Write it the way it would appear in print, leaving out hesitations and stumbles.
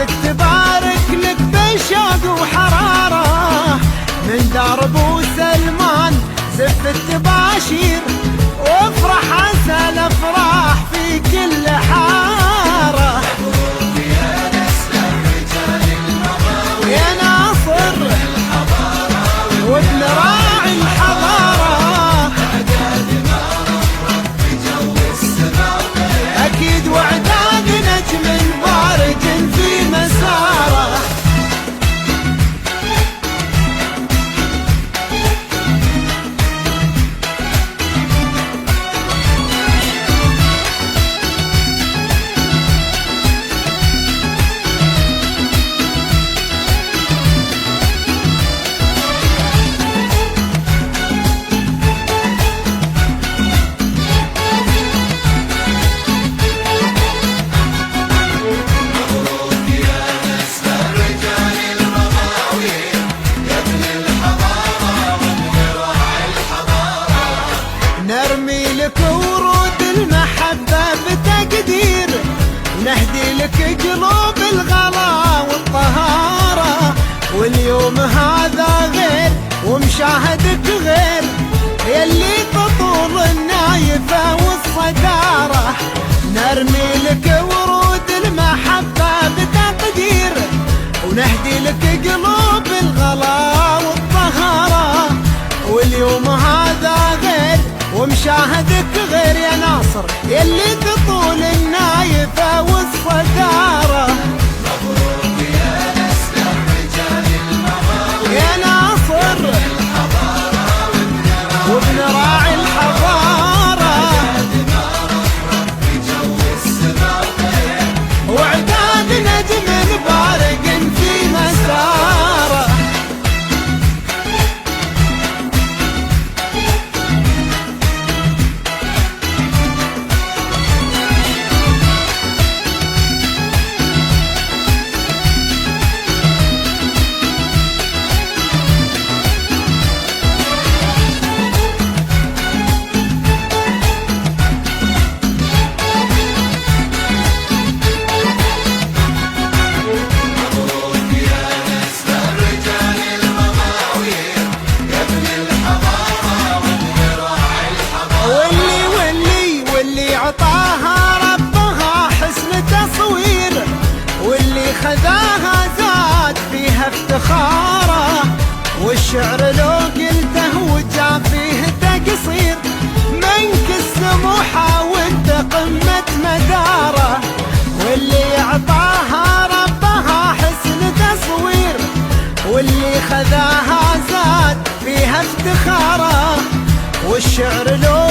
جات تبارك لك بشوق وحرارة، من دار ابو سلمان زف التباشير، وافرح عسى الافراح في كل حارة. يا ناصر وابن راعي الحضارة، اكيد وعداد نجم بارج في مساره. نرمي لك ورود المحبة بتقدير، نهدي لك قلوب الغلا والطهارة، واليوم هذا غير ومشاهدك غير، يلي تطول النايفة والصدارة. نرمي لك ورود المحبة بتقدير، ونهدي لك قلوب الغلا والطهارة، واليوم هذا غير ومشاهدك غير يا ناصر، يلي تطول النايفة والصدارة. مبروك يا نسل الرجال المغاوي، يا ناصر وابن راعي الحضارة، في جو السماء وعداد نجم بارق في مساره. خذاها زاد فيها افتخاره، والشعر لو قلته وجا فيه تقصير، منك السموحة وانت قمة مداره، واللي اعطاها ربها حسن تصوير، واللي خذاها زاد فيها افتخاره، والشعر لو